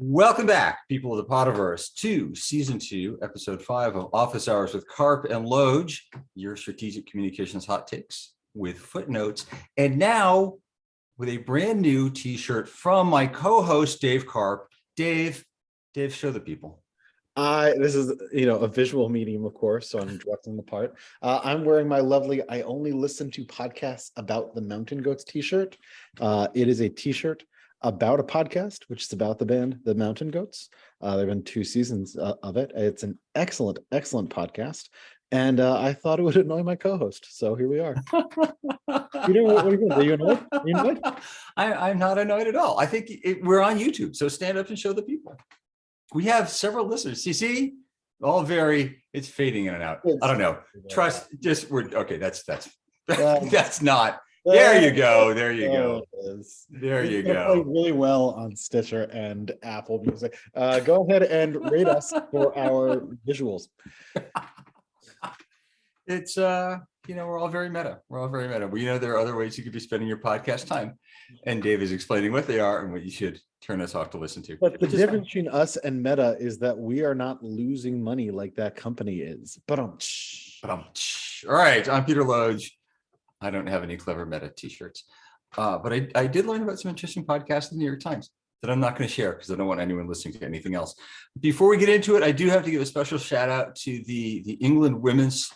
Welcome back, people of the Podiverse, to Season 2, Episode 5 of Office Hours with Karpf and Loge, your strategic communications hot takes with footnotes. And now, with a brand new t-shirt from my co-host, Dave Karpf. Dave, show the people. This is, a visual medium, of course, so I'm directing the part. I'm wearing my lovely I only listen to podcasts about the Mountain Goats t-shirt. It is a t-shirt about a podcast, which is about the band, the Mountain Goats. There have been 2 seasons of it. It's an excellent, excellent podcast. And I thought it would annoy my co-host. So here we are. Peter, what are you doing? Are you annoyed? I'm not annoyed at all. I think we're on YouTube, so stand up and show the people. We have several listeners. See, all it's fading in and out. I don't know. Trust, okay. That's not. There you go. There you go. There you go. Play really well on Stitcher and Apple Music. Go ahead and rate us for our visuals. It's we're all very meta. We know there are other ways you could be spending your podcast time, and Dave is explaining what they are and what you should turn us off to listen to. But the difference between us and Meta is that we are not losing money like that company is. All right, I'm Peter Loge. I don't have any clever Meta t-shirts, but I did learn about some interesting podcasts in the New York Times that I'm not going to share because I don't want anyone listening to anything else. Before we get into it, I do have to give a special shout out to the England women's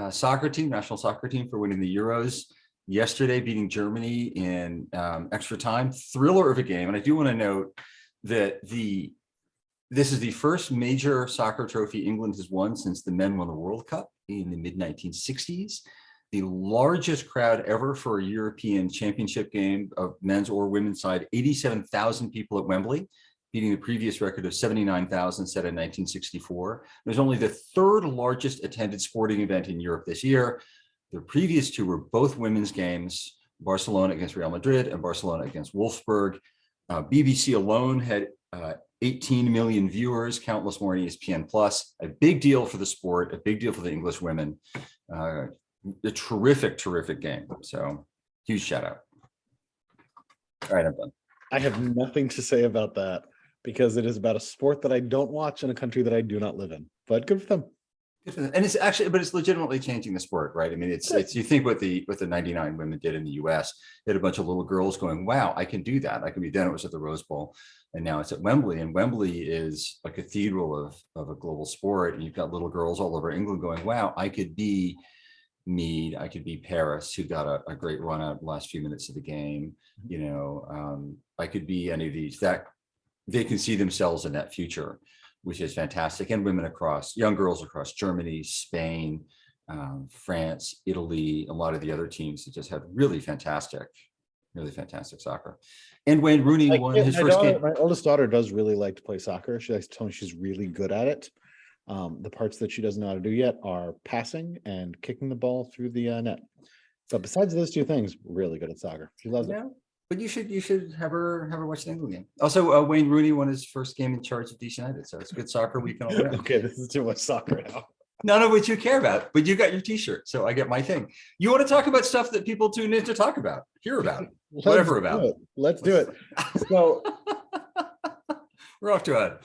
soccer team, national soccer team, for winning the Euros yesterday, beating Germany in extra time. Thriller of a game. And I do want to note that this is the first major soccer trophy England has won since the men won the World Cup in the mid-1960s. The largest crowd ever for a European championship game of men's or women's side, 87,000 people at Wembley, beating the previous record of 79,000 set in 1964. It was only the 3rd largest attended sporting event in Europe this year. The previous 2 were both women's games, Barcelona against Real Madrid and Barcelona against Wolfsburg. BBC alone had 18 million viewers, countless more on ESPN Plus. A big deal for the sport, a big deal for the English women. A terrific game. So huge shout out. All right, I'm done. I have nothing to say about that because it is about a sport that I don't watch in a country that I do not live in, but good for them. And it's legitimately changing the sport, right? I mean, it's you think what the 99 women did in the US, they had a bunch of little girls going, wow, I can do that. I can be done. It was at the Rose Bowl. And now it's at Wembley, and Wembley is a cathedral of a global sport. And you've got little girls all over England going, wow, I could be Mead, I could be Paris, who got a great run out in the last few minutes of the game. I could be any of these that they can see themselves in that future, which is fantastic. And women young girls across Germany, Spain, France, Italy, a lot of the other teams that just had really fantastic soccer. And Wayne Rooney won his first game. My oldest daughter does really like to play soccer. She likes to tell me she's really good at it. The parts that she doesn't know how to do yet are passing and kicking the ball through the net. But besides those 2 things, really good at soccer. She loves it. But you should have her watch the England game. Also, Wayne Rooney won his first game in charge of DC United, so it's good soccer weekend all around. Okay, this is too much soccer now. None of which you care about, but you got your t-shirt, so I get my thing. You want to talk about stuff that people tune in to talk about, hear about, whatever about. Let's do it. So we're off to a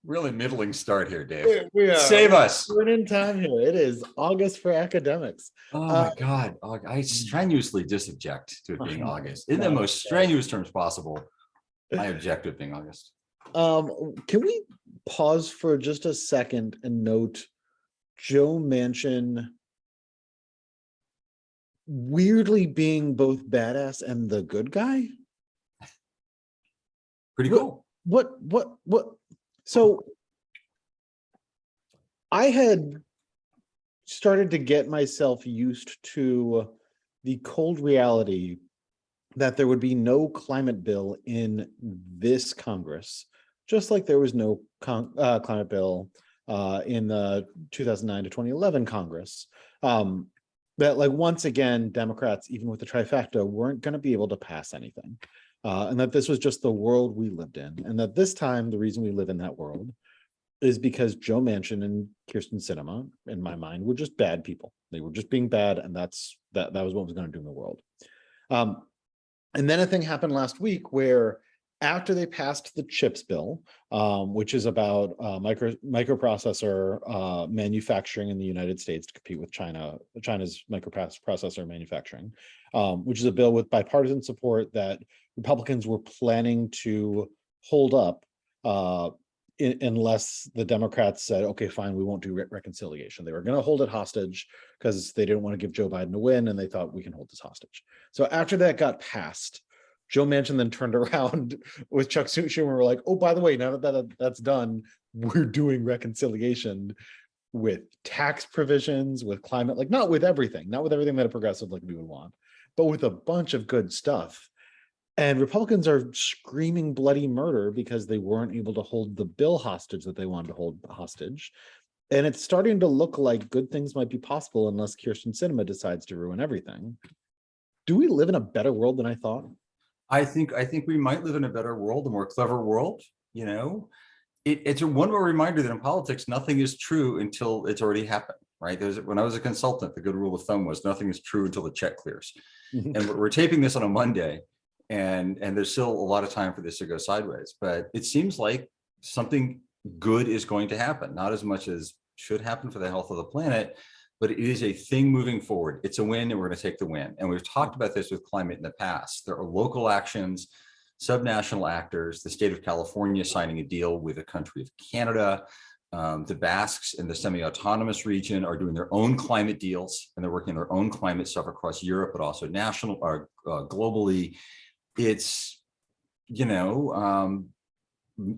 really middling start here, Dave. We are. Save us. We're in time here. It is August for academics. Oh my God. I strenuously disobject to it being August. In the most strenuous terms possible, I object to it being August. Can we pause for just a second and note Joe Manchin weirdly being both badass and the good guy? Pretty cool. What? So I had started to get myself used to the cold reality that there would be no climate bill in this Congress, just like there was no climate bill in the 2009 to 2011 Congress. That, like, once again, Democrats, even with the trifecta, weren't going to be able to pass anything. And that this was just the world we lived in. And that this time, the reason we live in that world is because Joe Manchin and Kirsten Sinema, in my mind, were just bad people. They were just being bad, and that was what was going to do in the world. And then a thing happened last week where after they passed the CHIPS bill, which is about microprocessor manufacturing in the United States to compete with China's microprocessor manufacturing, which is a bill with bipartisan support that Republicans were planning to hold up unless the Democrats said, okay, fine, we won't do reconciliation. They were going to hold it hostage because they didn't want to give Joe Biden a win, and they thought we can hold this hostage. So after that got passed, Joe Manchin then turned around with Chuck Schumer. We're like, oh, by the way, now that that's done, we're doing reconciliation with tax provisions, with climate, like not with everything that a progressive like we would want, but with a bunch of good stuff. And Republicans are screaming bloody murder because they weren't able to hold the bill hostage that they wanted to hold hostage. And it's starting to look like good things might be possible unless Kyrsten Sinema decides to ruin everything. Do we live in a better world than I thought? I think we might live in a better world, a more clever world. You know, it's a one more reminder that in politics, nothing is true until it's already happened, right? When I was a consultant, the good rule of thumb was nothing is true until the check clears. And we're taping this on a Monday, and there's still a lot of time for this to go sideways. But it seems like something good is going to happen, not as much as should happen for the health of the planet, but it is a thing moving forward. It's a win, and we're going to take the win. And we've talked about this with climate in the past. There are local actions, subnational actors, the state of California signing a deal with the country of Canada. The Basques in the semi-autonomous region are doing their own climate deals, and they're working their own climate stuff across Europe, but also national or globally. It's, you know,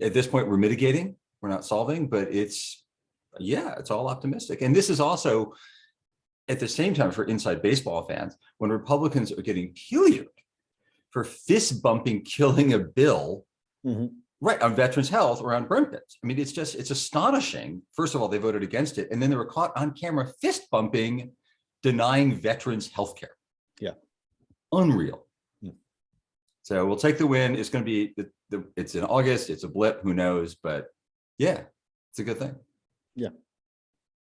at this point, we're mitigating, we're not solving, but it's all optimistic. And this is also, at the same time, for inside baseball fans, when Republicans are getting pillaged for fist bumping, killing a bill, right, on veterans' health around burn pits. I mean, it's astonishing. First of all, they voted against it, and then they were caught on camera fist bumping, denying veterans health care. Yeah. Unreal. So we'll take the win. It's going to be, it's in August. It's a blip. Who knows? But yeah, it's a good thing. Yeah.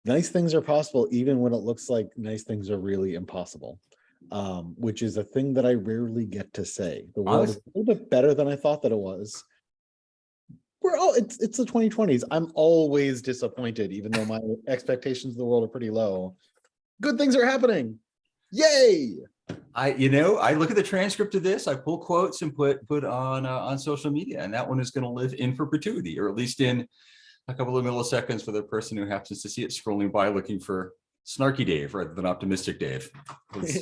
Nice things are possible, even when it looks like nice things are really impossible, which is a thing that I rarely get to say. The world is a little bit better than I thought that it was. It's the 2020s. I'm always disappointed, even though my expectations of the world are pretty low. Good things are happening. Yay! I look at the transcript of this, I pull quotes and put on social media, and that one is going to live in perpetuity, or at least in a couple of milliseconds for the person who happens to see it scrolling by looking for Snarky Dave rather than Optimistic Dave.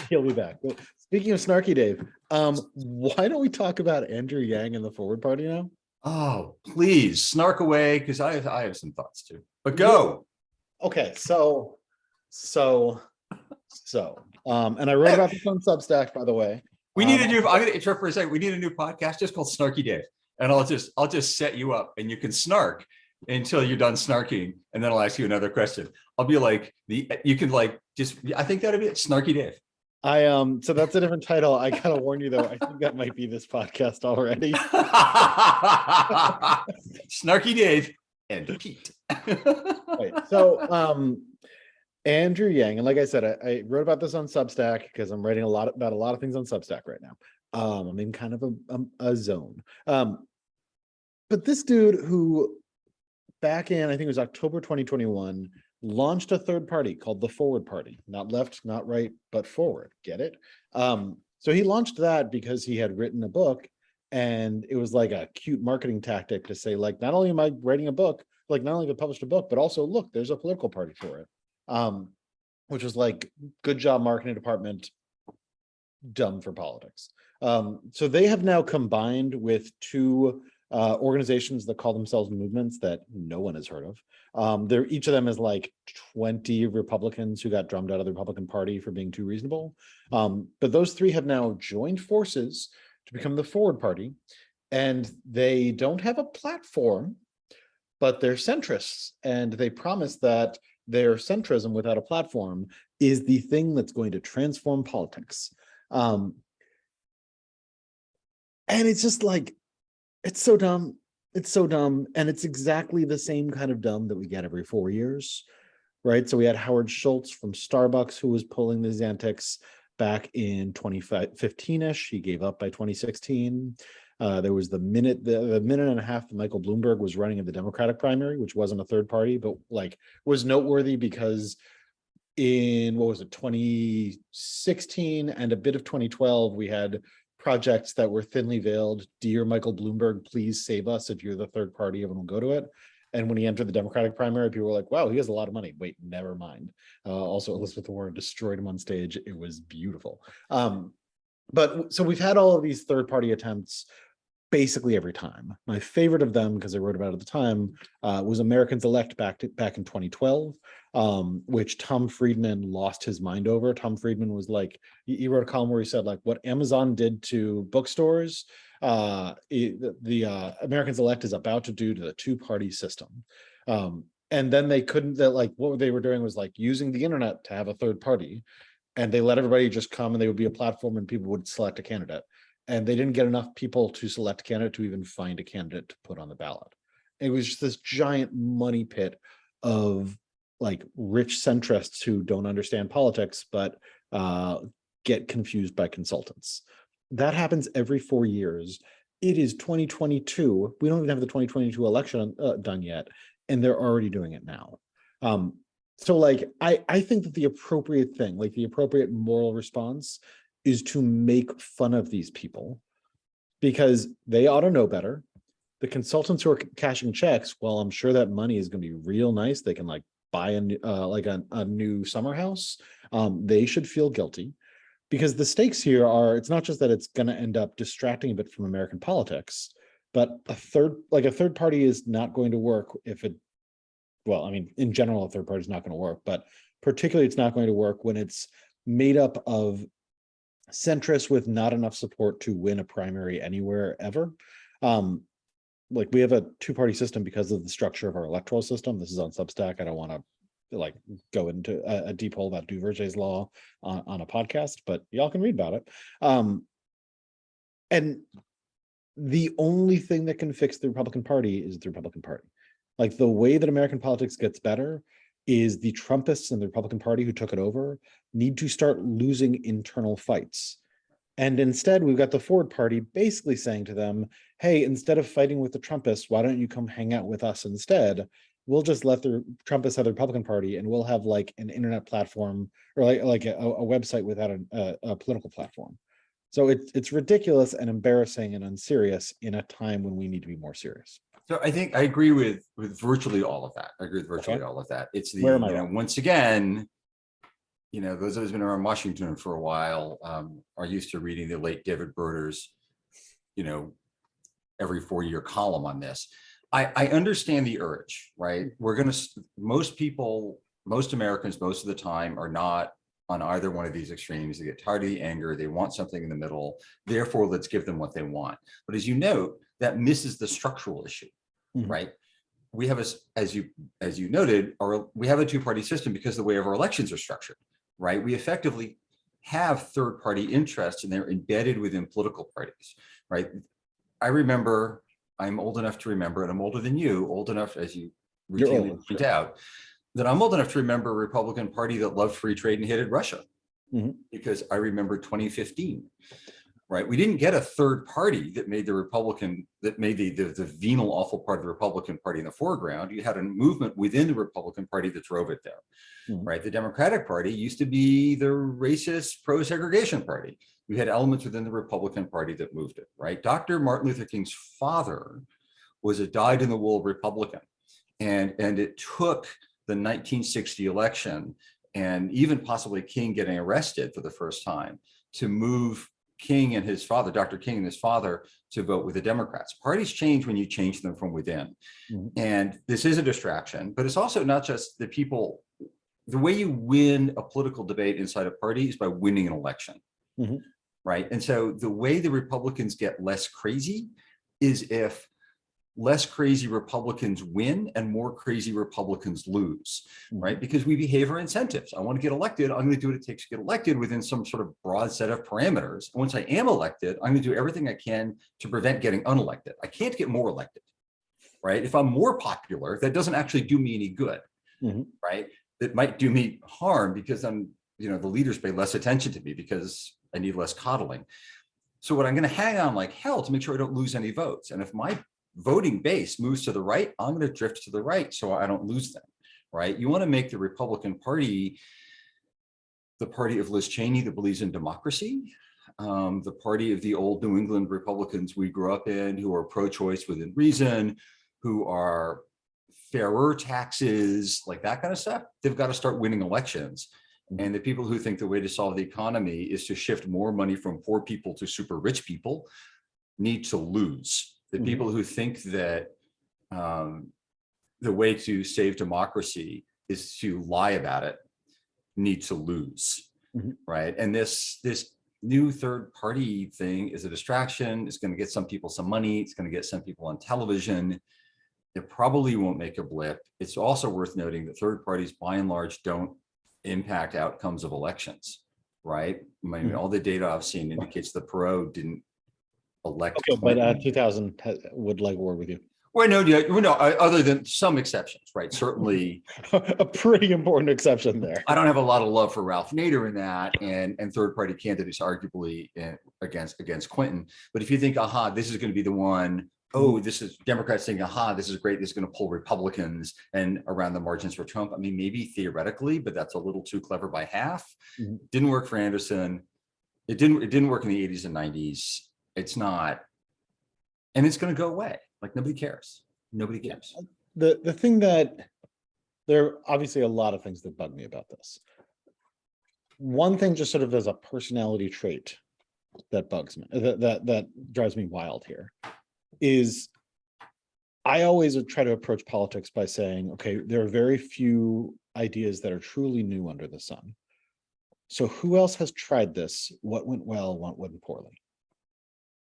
He'll be back. But speaking of Snarky Dave, why don't we talk about Andrew Yang and the Forward Party now? Oh, please snark away, because I have some thoughts too. But go. Okay, so and I wrote about this on Substack, by the way. We need a new. I'm going to interrupt for a second. We need a new podcast just called Snarky Dave, and I'll just set you up, and you can snark until you're done snarking, and then I'll ask you another question. I'll be like you can I think that'd be it, Snarky Dave. So that's a different title. I gotta warn you though, I think that might be this podcast already. Snarky Dave and Pete. Right. So Andrew Yang, and like I said, I wrote about this on Substack because I'm writing about a lot of things on Substack right now. I'm in kind of a zone. But this dude who back in, I think it was October 2021, launched a third party called the Forward Party. Not left, not right, but forward. Get it? So he launched that because he had written a book, and it was like a cute marketing tactic to say, like, not only am I writing a book, like not only have I published a book, but also look, there's a political party for it. Which was like, good job, marketing department, dumb for politics. So they have now combined with two organizations that call themselves movements that no one has heard of. Each of them is like 20 Republicans who got drummed out of the Republican Party for being too reasonable. But those three have now joined forces to become the Forward Party, and they don't have a platform, but they're centrists, and they promise that their centrism without a platform is the thing that's going to transform politics. And it's just like, it's so dumb. It's so dumb. And it's exactly the same kind of dumb that we get every 4 years, right? So we had Howard Schultz from Starbucks who was pulling these antics back in 2015-ish. He gave up by 2016. There was the minute and a half that Michael Bloomberg was running in the Democratic primary, which wasn't a third party, but like was noteworthy because in, what was it, 2016 and a bit of 2012, we had projects that were thinly veiled. Dear Michael Bloomberg, please save us. If you're the third party, everyone will go to it. And when he entered the Democratic primary, people were like, wow, he has a lot of money. Wait, never mind. Also, Elizabeth Warren destroyed him on stage. It was beautiful. But so we've had all of these third party attempts basically every time. My favorite of them, because I wrote about it at the time, was Americans Elect back in 2012, which Tom Friedman lost his mind over. Tom Friedman was like, he wrote a column where he said, like, what Amazon did to bookstores, the Americans Elect is about to do to the two-party system. And then they couldn't, like, what they were doing was like using the internet to have a third party, and they let everybody just come and they would be a platform and people would select a candidate. And they didn't get enough people to select a candidate to even find a candidate to put on the ballot. It was just this giant money pit of like rich centrists who don't understand politics, but get confused by consultants. That happens every 4 years. It is 2022. We don't even have the 2022 election done yet, and they're already doing it now. So like, I think that the appropriate thing, like the appropriate moral response, is to make fun of these people because they ought to know better. The consultants who are cashing checks, well, I'm sure that money is going to be real nice. They can like buy a new summer house. They should feel guilty because the stakes here are, it's not just that it's going to end up distracting a bit from American politics, but a third party is not going to work if it, well, I mean, in general, a third party is not going to work, but particularly it's not going to work when it's made up of centrists with not enough support to win a primary anywhere ever. Like we have a two-party system because of the structure of our electoral system. This is on Substack. I don't want to like go into a deep hole about Duverger's law on a podcast, but y'all can read about it. And the only thing that can fix the Republican Party is the Republican Party. Like the way that American politics gets better is the Trumpists and the Republican Party who took it over need to start losing internal fights. And instead, we've got the Ford Party basically saying to them, hey, instead of fighting with the Trumpists, why don't you come hang out with us instead? We'll just let the Trumpists have the Republican Party and we'll have like an internet platform or like a website without a political platform. So it's ridiculous and embarrassing and unserious in a time when we need to be more serious. So I think I agree with virtually all of that. I agree with virtually all of that. It's the, you know, once again, you know, those of us who've been around Washington for a while are used to reading the late David Broder's, you know, every 4-year column on this. I understand the urge, right? We're going to, most people, most Americans, most of the time are not on either one of these extremes. They get tired of the anger. They want something in the middle. Therefore, let's give them what they want. But as you note, that misses the structural issue, right? We have, as you noted, we have a two-party system because the way our elections are structured, right? We effectively have third-party interests and they're embedded within political parties, right? I remember, I'm old enough to remember, and I'm older than you, old enough, as you routinely point out, that I'm old enough to remember a Republican Party that loved free trade and hated Russia, because I remember 2015, right? We didn't get a third party that made the Republican, that made the venal, awful part of the Republican Party in the foreground. You had a movement within the Republican Party that drove it there, right? The Democratic Party used to be the racist pro-segregation party. We had elements within the Republican Party that moved it, right? Dr. Martin Luther King's father was a dyed-in-the-wool Republican, and it took the 1960 election and even possibly King getting arrested for the first time to move King and his father, Dr. King and his father, to vote with the Democrats. Parties change when you change them from within. And this is a distraction, but it's also not just the people. The way you win a political debate inside a party is by winning an election, right? And so the way the Republicans get less crazy is if less crazy Republicans win and more crazy Republicans lose, right? Because we behave our incentives. I want to get elected. I'm going to do what it takes to get elected within some sort of broad set of parameters. And once I am elected, I'm going to do everything I can to prevent getting unelected. I can't get more elected, right? If I'm more popular, that doesn't actually do me any good, right? It might do me harm because I'm, you know, the leaders pay less attention to me because I need less coddling. So what I'm going to hang on like hell to make sure I don't lose any votes. And if my voting base moves to the right, I'm going to drift to the right so I don't lose them, right? You want to make the Republican Party the party of Liz Cheney that believes in democracy, the party of the old New England Republicans we grew up in, who are pro-choice within reason, who are fairer taxes, like that kind of stuff. They've got to start winning elections. And the people who think the way to solve the economy is to shift more money from poor people to super rich people need to lose. The people who think that the way to save democracy is to lie about it need to lose, right? And this new third party thing is a distraction. It's going to get some people some money. It's going to get some people on television. It probably won't make a blip. It's also worth noting that third parties, by and large, don't impact outcomes of elections, right? I mean, all the data I've seen indicates that Perot didn't elect. Okay, but 2000 would like war with you. Well, no, other than some exceptions, right? Certainly, a pretty important exception there. I don't have a lot of love for Ralph Nader in that, and third-party candidates arguably against Clinton. But if you think, aha, this is going to be the one. Oh, this is Democrats saying, aha, this is great. This is going to pull Republicans and around the margins for Trump. I mean, maybe theoretically, but that's a little too clever by half. Didn't work for Anderson. It didn't work in the 80s and 90s. It's not, and it's going to go away. Like nobody cares. Nobody cares. The thing that there are obviously a lot of things that bug me about this. One thing just sort of as a personality trait that bugs me, that drives me wild here, is I always would try to approach politics by saying, okay, there are very few ideas that are truly new under the sun. So who else has tried this? What went well, what went poorly?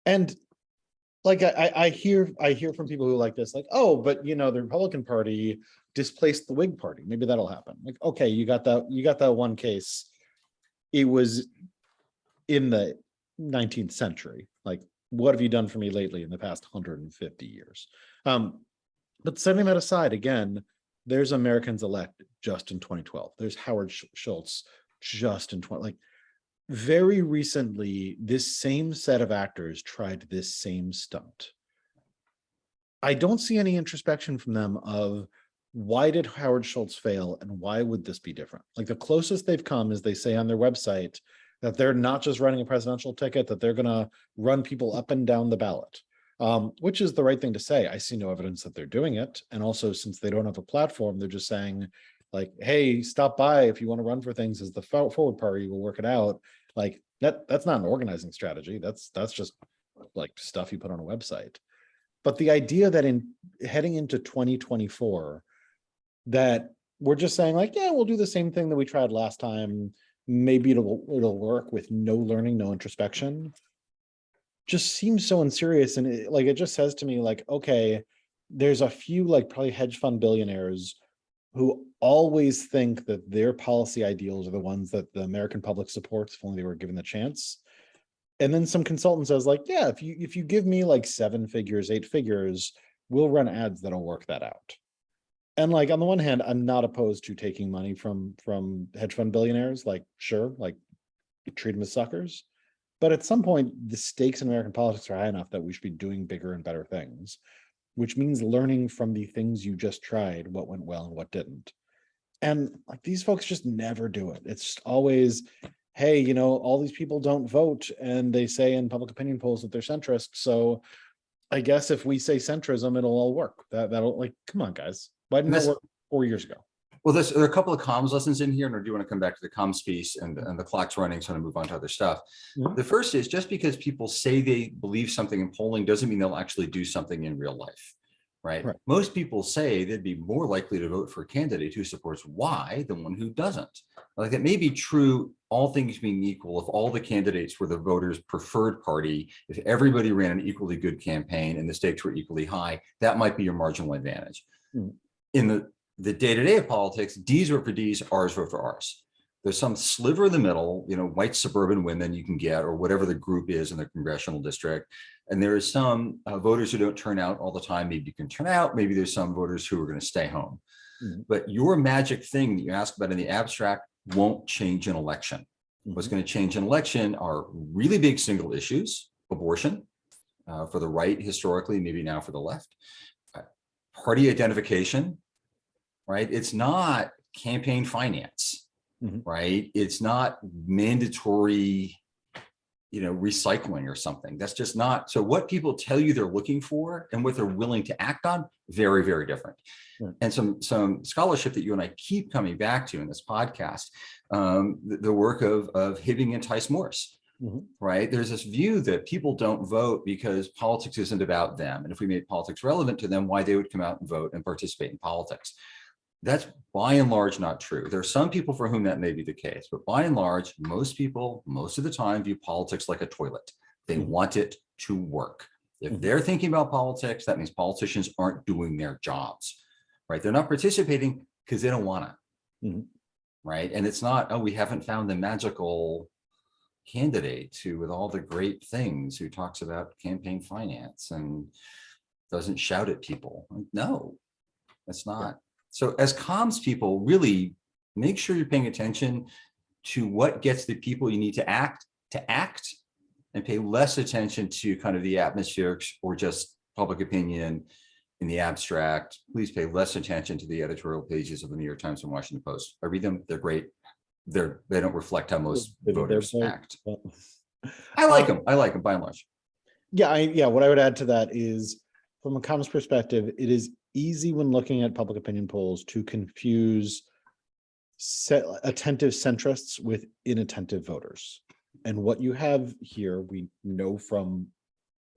And like I hear from people who like this, like, oh, but the Republican Party displaced the Whig Party. Maybe that'll happen. Like, okay, you got that one case. It was in the 19th century. Like, what have you done for me lately in the past 150 years? But setting that aside, again, there's Americans elect just in 2012. There's Howard Schultz just in 20. Like, very recently, this same set of actors tried this same stunt. I don't see any introspection from them of why did Howard Schultz fail and why would this be different? Like, the closest they've come is they say on their website that they're not just running a presidential ticket, that they're going to run people up and down the ballot, which is the right thing to say. I see no evidence that they're doing it. And also, since they don't have a platform, they're just saying, like, hey, stop by if you want to run for things as the forward party, we'll work it out. Like, that's not an organizing strategy. That's just like stuff you put on a website. But the idea that in heading into 2024, that we're just saying, like, yeah, we'll do the same thing that we tried last time. Maybe it'll work with no learning, no introspection, just seems so unserious. And it just says to me, like, okay, there's a few like probably hedge fund billionaires who always think that their policy ideals are the ones that the American public supports if only they were given the chance. And then some consultant says, like, yeah, if you give me like 7 figures, 8 figures, we'll run ads that'll work that out. And like, on the one hand, I'm not opposed to taking money from hedge fund billionaires. Like, sure, like, treat them as suckers. But at some point, the stakes in American politics are high enough that we should be doing bigger and better things, which means learning from the things you just tried, what went well and what didn't. And like, these folks just never do it. It's just always, hey, all these people don't vote and they say in public opinion polls that they're centrist. So I guess if we say centrism, it'll all work. That'll, like, come on, guys. Why didn't that work 4 years ago? Well, there are a couple of comms lessons in here, and I do want to come back to the comms piece, and the clock's running, so I'm going to move on to other stuff. The first is, just because people say they believe something in polling doesn't mean they'll actually do something in real life, right? Most people say they'd be more likely to vote for a candidate who supports Y than one who doesn't. Like, that may be true, all things being equal, if all the candidates were the voters' preferred party, if everybody ran an equally good campaign and the stakes were equally high, that might be your marginal advantage. In the day-to-day of politics, D's vote for D's, R's vote for R's. There's some sliver in the middle, white suburban women you can get, or whatever the group is in the congressional district. And there is some voters who don't turn out all the time. Maybe you can turn out. Maybe there's some voters who are going to stay home. But your magic thing that you ask about in the abstract won't change an election. What's going to change an election are really big single issues, abortion for the right historically, maybe now for the left. Party identification, right? It's not campaign finance, right? It's not mandatory, recycling or something. That's just not. So what people tell you they're looking for and what they're willing to act on, very, very different. And some scholarship that you and I keep coming back to in this podcast, the work of Hibbing and Tice Morse, right? There's this view that people don't vote because politics isn't about them. And if we made politics relevant to them, why they would come out and vote and participate in politics. That's by and large not true. There are some people for whom that may be the case, but by and large, most people, most of the time, view politics like a toilet. They want it to work. If they're thinking about politics, that means politicians aren't doing their jobs, right? They're not participating because they don't want to, right? And it's not, oh, we haven't found the magical candidate who, with all the great things, who talks about campaign finance and doesn't shout at people. No, that's not. So as comms people, really make sure you're paying attention to what gets the people you need to act, and pay less attention to kind of the atmospherics or just public opinion in the abstract. Please pay less attention to the editorial pages of the New York Times and Washington Post. I read them, they're great. They don't reflect how most voters act. I like them by and large. Yeah, what I would add to that is, from a comms perspective, it is easy when looking at public opinion polls to confuse attentive centrists with inattentive voters. And what you have here, we know from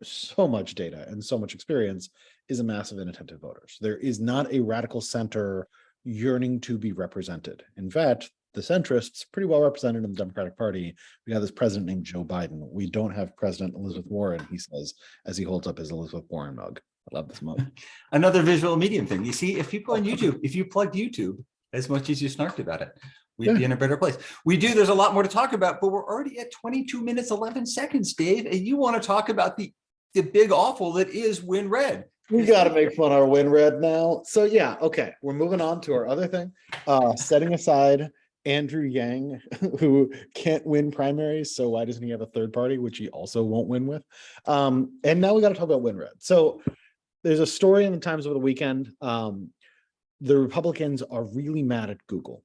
so much data and so much experience, is a mass of inattentive voters. There is not a radical center yearning to be represented. In fact, the centrists pretty well represented in the Democratic Party. We have this president named Joe Biden. We don't have President Elizabeth Warren, he says, as he holds up his Elizabeth Warren mug. I love this mug. Another visual medium thing. You see, if people on YouTube, if you plugged YouTube as much as you snarked about it, we'd be in a better place. We do. There's a lot more to talk about, but we're already at 22 minutes, 11 seconds, Dave, and you want to talk about the big awful that is WinRed. We got to make fun of our WinRed now. So yeah, okay. We're moving on to our other thing. Setting aside Andrew Yang, who can't win primaries, so why doesn't he have a third party, which he also won't win with? And now we got to talk about WinRed. So there's a story in the Times over the weekend. The Republicans are really mad at Google.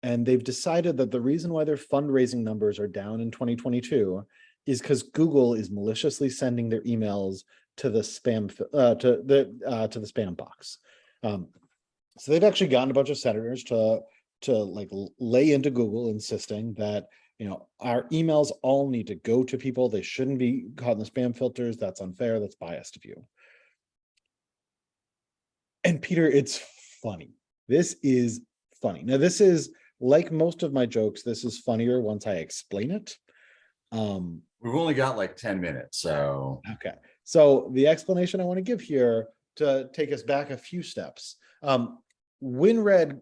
And they've decided that the reason why their fundraising numbers are down in 2022 is because Google is maliciously sending their emails to the spam to the spam box. So they've actually gotten a bunch of senators to like lay into Google, insisting that our emails all need to go to people. They shouldn't be caught in the spam filters. That's unfair. That's biased of you. And Peter, it's funny. This is funny. Now, this is like most of my jokes. This is funnier once I explain it. We've only got like 10 minutes, so. Okay. So the explanation I want to give here, to take us back a few steps. WinRed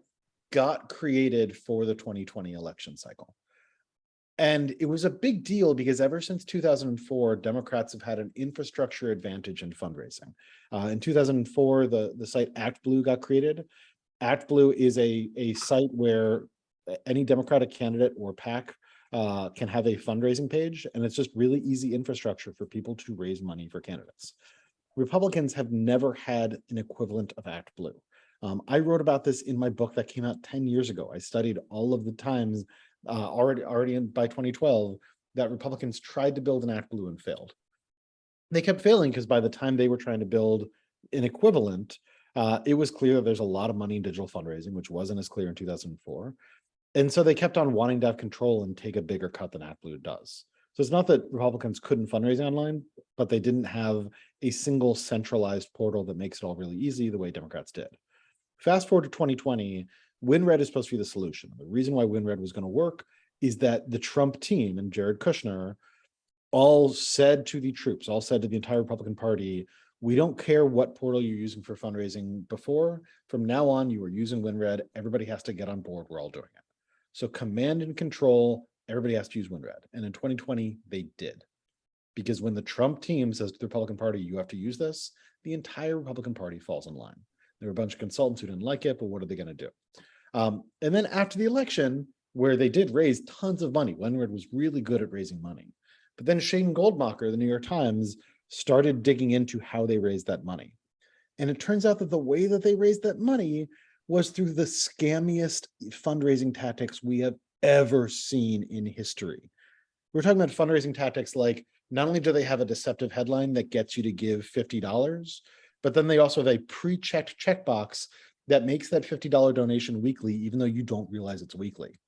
got created for the 2020 election cycle. And it was a big deal because ever since 2004, Democrats have had an infrastructure advantage in fundraising. In 2004, the site ActBlue got created. ActBlue is a site where any Democratic candidate or PAC can have a fundraising page, and it's just really easy infrastructure for people to raise money for candidates. Republicans have never had an equivalent of ActBlue. I wrote about this in my book that came out 10 years ago. I studied all of the times by 2012 that Republicans tried to build an ActBlue and failed. They kept failing because by the time they were trying to build an equivalent, it was clear that there's a lot of money in digital fundraising, which wasn't as clear in 2004. And so they kept on wanting to have control and take a bigger cut than ActBlue does. So it's not that Republicans couldn't fundraise online, but they didn't have a single centralized portal that makes it all really easy the way Democrats did. Fast forward to 2020, WinRed is supposed to be the solution. The reason why WinRed was going to work is that the Trump team and Jared Kushner all said to the troops, all said to the entire Republican Party, we don't care what portal you're using for fundraising before. From now on, you are using WinRed. Everybody has to get on board. We're all doing it. So command and control, everybody has to use WinRed. And in 2020, they did. Because when the Trump team says to the Republican Party, you have to use this, the entire Republican Party falls in line. There were a bunch of consultants who didn't like it, but what are they going to do? And then after the election, where they did raise tons of money, WinRed was really good at raising money. But then Shane Goldmarker, the New York Times, started digging into how they raised that money. And it turns out that the way that they raised that money was through the scammiest fundraising tactics we have ever seen in history. We're talking about fundraising tactics like, not only do they have a deceptive headline that gets you to give $50, but then they also have a pre-checked checkbox that makes that $50 donation weekly, even though you don't realize it's weekly.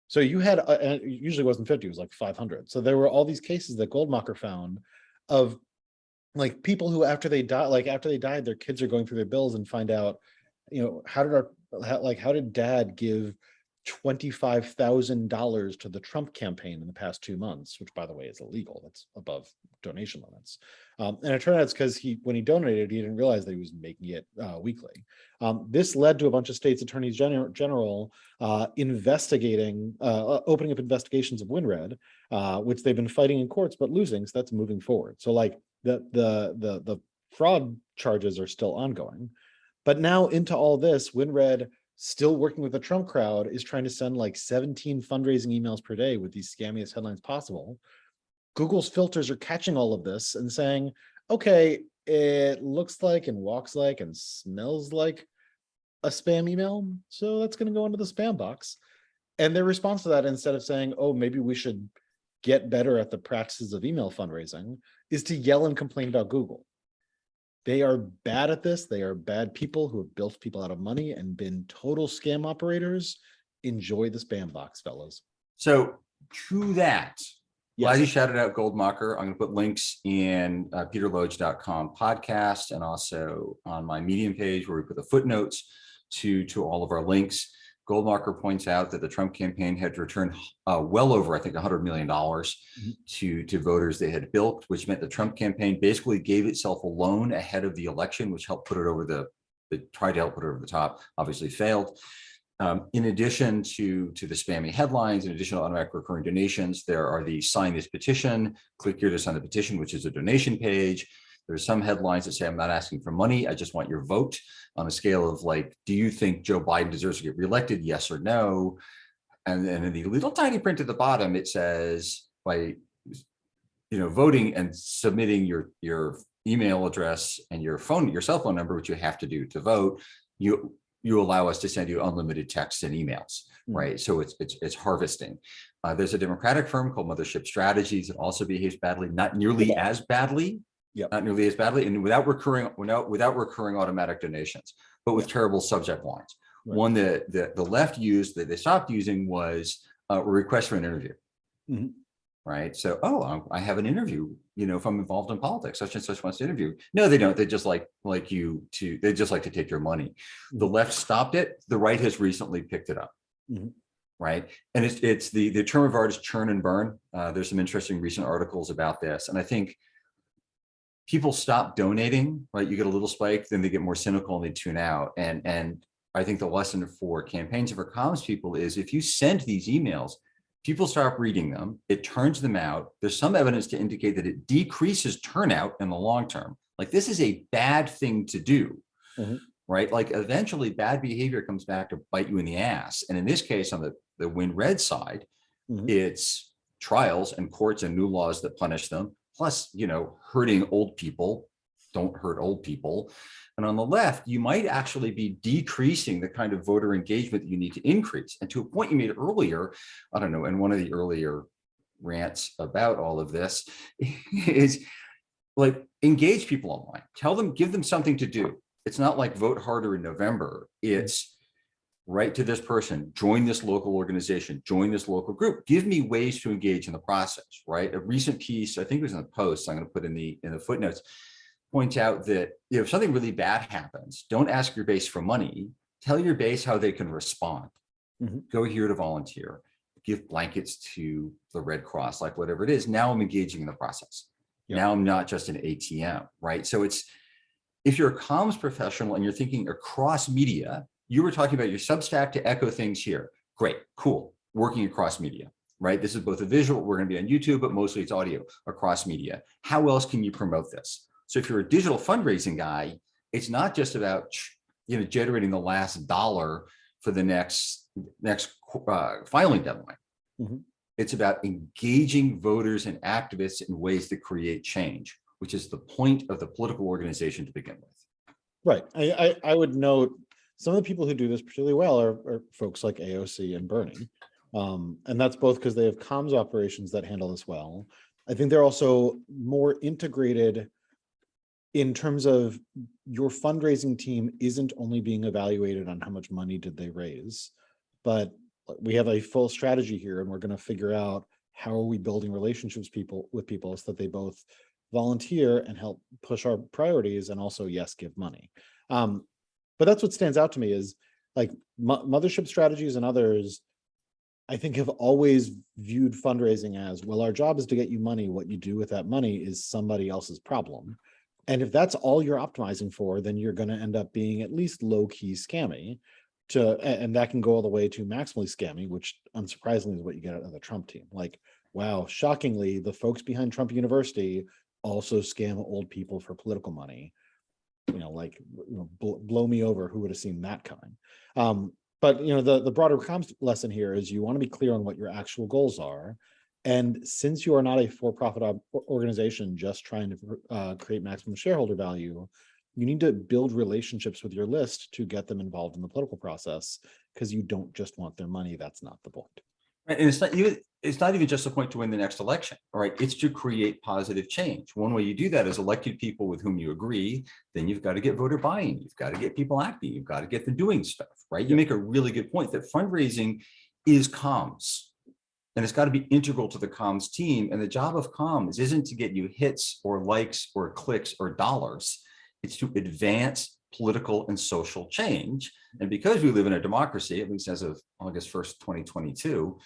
So you had, and it usually wasn't 50, it was like 500. So there were all these cases that Goldmarker found of like people who after they died, their kids are going through their bills and find out, how did dad give $25,000 to the Trump campaign in the past 2 months, which by the way is illegal. That's above donation limits. And it turned out it's because when he donated, he didn't realize that he was making it weekly. This led to a bunch of states attorneys general investigating, opening up investigations of WinRed, which they've been fighting in courts but losing. So that's moving forward. So like the fraud charges are still ongoing, but now into all this, WinRed, still working with the Trump crowd, is trying to send like 17 fundraising emails per day with these scammiest headlines possible. Google's filters are catching all of this and saying, okay, it looks like and walks like and smells like a spam email, so that's going to go into the spam box. And their response to that, instead of saying, oh, maybe we should get better at the practices of email fundraising, is to yell and complain about Google. They are bad at this. They are bad people who have built people out of money and been total scam operators. Enjoy the spam box, fellas. So to that, Yes. glad you shouted out Goldmarker. I'm going to put links in peterloge.com podcast and also on my Medium page where we put the footnotes to all of our links. Goldmarker points out that the Trump campaign had returned well over, I think, $100 million to voters they had bilked, which meant the Trump campaign basically gave itself a loan ahead of the election, which helped put it over tried to help put it over the top, obviously failed. In addition to the spammy headlines, in addition to automatic recurring donations, there are the sign this petition, click here to sign the petition, which is a donation page. There's some headlines that say, I'm not asking for money, I just want your vote, on a scale of like, do you think Joe Biden deserves to get reelected? Yes or no. And then in the little tiny print at the bottom, it says, by voting and submitting your email address and your cell phone number, which you have to do to vote, you allow us to send you unlimited texts and emails, right? So it's harvesting. There's a Democratic firm called Mothership Strategies that also behaves badly, not nearly as badly, not nearly as badly, and without recurring automatic donations, but with terrible subject lines. Right. One that the left used that they stopped using was a request for an interview. Right. So, I have an interview, if I'm involved in politics, such and such wants to interview. No, they don't. They just like they just like to take your money. The left stopped it. The right has recently picked it up. Right. And it's the term of art is churn and burn. There's some interesting recent articles about this. And I think people stop donating, right? You get a little spike, then they get more cynical and they tune out. And I think the lesson for campaigns and for comms people is if you send these emails, people start reading them, it turns them out. There's some evidence to indicate that it decreases turnout in the long term. Like this is a bad thing to do, right? Like eventually bad behavior comes back to bite you in the ass. And in this case, on the WinRed side, it's trials and courts and new laws that punish them. Plus, hurting old people, don't hurt old people. And on the left, you might actually be decreasing the kind of voter engagement that you need to increase. And to a point you made earlier, I don't know, in one of the earlier rants about all of this, is like engage people online. Tell them, give them something to do. It's not like vote harder in November. It's write to this person, join this local organization, join this local group. Give me ways to engage in the process, right? A recent piece, I think it was in the Post, I'm going to put in the footnotes, point out that if something really bad happens, don't ask your base for money. Tell your base how they can respond. Go here to volunteer. Give blankets to the Red Cross, like whatever it is. Now I'm engaging in the process. Now I'm not just an ATM, right? So if you're a comms professional and you're thinking across media, you were talking about your Substack to echo things here. Great, cool, working across media, right? This is both a visual, we're going to be on YouTube, but mostly it's audio across media. How else can you promote this? So if you're a digital fundraising guy, it's not just about generating the last dollar for the next filing deadline. It's about engaging voters and activists in ways that create change, which is the point of the political organization to begin with. Right. I would note some of the people who do this particularly well are folks like AOC and Bernie. And that's both because they have comms operations that handle this well. I think they're also more integrated in terms of your fundraising team isn't only being evaluated on how much money did they raise, but we have a full strategy here, and we're going to figure out how are we building relationships with people so that they both volunteer and help push our priorities, and also, yes, give money. But that's what stands out to me is like Mothership Strategies and others, I think, have always viewed fundraising as, well, our job is to get you money. What you do with that money is somebody else's problem. And if that's all you're optimizing for, then you're going to end up being at least low-key scammy, and that can go all the way to maximally scammy, which unsurprisingly is what you get out of the Trump team. Like, wow, shockingly, the folks behind Trump University also scam old people for political money. Blow me over. Who would have seen that coming? But the broader comms lesson here is you want to be clear on what your actual goals are. And since you are not a for-profit organization just trying to create maximum shareholder value, you need to build relationships with your list to get them involved in the political process, because you don't just want their money. That's not the point. And it's not even just a point to win the next election, all right? It's to create positive change. One way you do that is elected people with whom you agree. Then you've got to get voter buy-in. You've got to get people acting. You've got to get them doing stuff, right? You make a really good point that fundraising is comms. And it's got to be integral to the comms team. And the job of comms isn't to get you hits or likes or clicks or dollars. It's to advance political and social change. And because we live in a democracy, at least as of August 1st, 2022,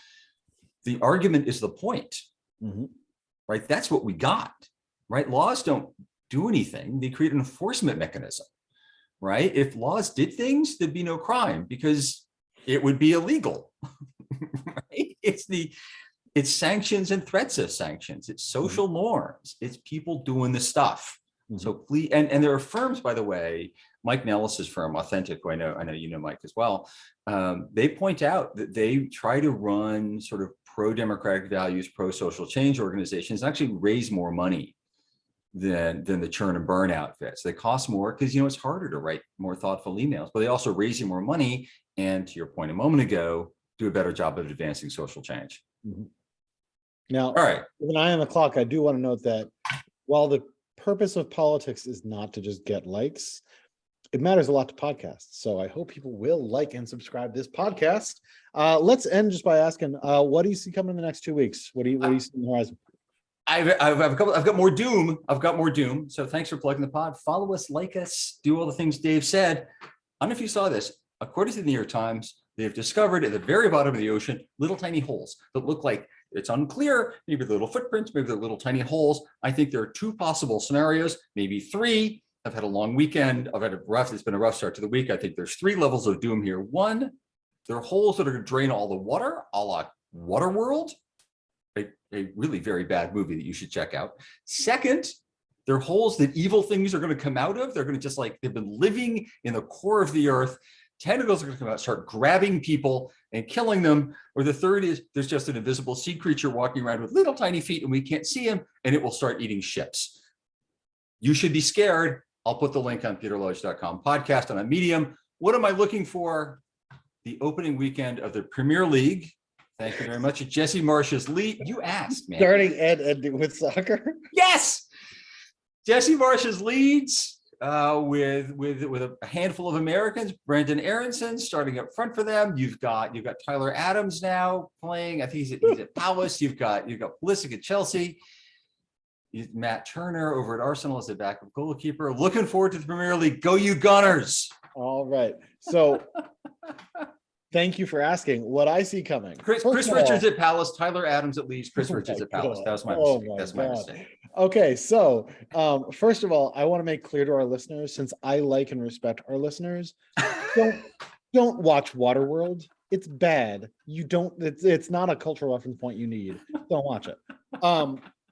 the argument is the point, right? That's what we got, right? Laws don't do anything. They create an enforcement mechanism, right? If laws did things, there'd be no crime because it would be illegal. Right? It's sanctions and threats of sanctions. It's social norms. It's people doing the stuff. So please, and there are firms, by the way, Mike Nellis's firm, Authentic, who I know you know Mike as well. They point out that they try to run sort of pro-democratic values, pro-social change organizations, actually raise more money than the churn and burn outfits. They cost more because it's harder to write more thoughtful emails, but they also raise you more money. And to your point a moment ago, do a better job of advancing social change. Now, all right, with an eye on the clock, I do want to note that while the purpose of politics is not to just get likes, it matters a lot to podcasts. So I hope people will like and subscribe to this podcast. Let's end just by asking, what do you see coming in the next 2 weeks? What do you see in the horizon? I've got more doom. I've got more doom. So thanks for plugging the pod. Follow us, like us, do all the things Dave said. I don't know if you saw this. According to the New York Times, they have discovered at the very bottom of the ocean little tiny holes that look like, it's unclear, maybe the little footprints, maybe the little tiny holes. I think there are two possible scenarios, maybe three. I've had a long weekend. It's been a rough start to the week. I think there's three levels of doom here. One, there are holes that are going to drain all the water, a la Waterworld, a really very bad movie that you should check out. Second, there are holes that evil things are going to come out of. They're going to just they've been living in the core of the earth. Tentacles are going to come out, start grabbing people and killing them. Or the third is there's just an invisible sea creature walking around with little tiny feet and we can't see him, and it will start eating ships. You should be scared. I'll put the link on peterloge.com podcast on a Medium. What am I looking for? The opening weekend of the Premier League. Thank you very much. Jesse Marsh's lead. You asked, man. Starting and ending with soccer. Yes. Jesse Marsh's leads. With a handful of Americans, Brendan Aronson starting up front for them. You've got Tyler Adams now playing. I think he's at Palace. You've got Pulisic at Chelsea. Matt Turner over at Arsenal as a backup goalkeeper. Looking forward to the Premier League. Go you Gunners! All right. So thank you for asking. What I see coming. Chris Richards at Palace, Tyler Adams at Leeds, Chris Richards at Palace. That was my mistake. That's my mistake. Okay, so first of all, I want to make clear to our listeners, since I like and respect our listeners, don't watch Waterworld. It's bad. It's not a cultural reference point you need. Don't watch it.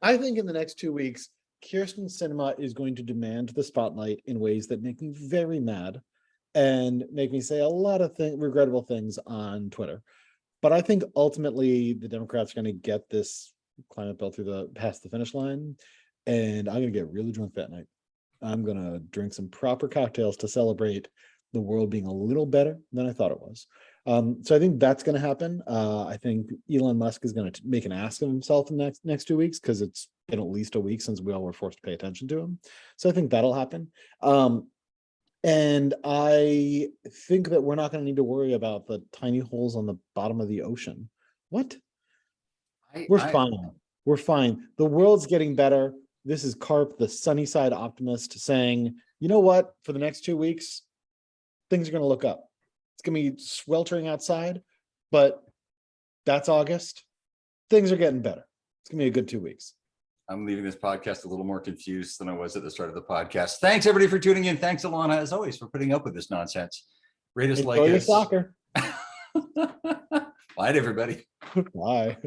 I think in the next 2 weeks, Kirsten Sinema is going to demand the spotlight in ways that make me very mad and make me say a lot of regrettable things on Twitter. But I think ultimately the Democrats are going to get this climate bill past the finish line, and I'm going to get really drunk that night. I'm going to drink some proper cocktails to celebrate the world being a little better than I thought it was. So I think that's going to happen. I think Elon Musk is going to make an ass of himself in the next 2 weeks, because it's been at least a week since we all were forced to pay attention to him. So I think that'll happen. And I think that we're not going to need to worry about the tiny holes on the bottom of the ocean. What? We're fine. We're fine. The world's getting better. This is Karpf, the sunny side optimist, saying, you know what? For the next 2 weeks, things are going to look up. It's going to be sweltering outside, but that's August. Things are getting better. It's going to be a good 2 weeks. I'm leaving this podcast a little more confused than I was at the start of the podcast. Thanks, everybody, for tuning in. Thanks, Alana, as always, for putting up with this nonsense. Rate us, like Enjoy your us. soccer. Bye, everybody. Bye.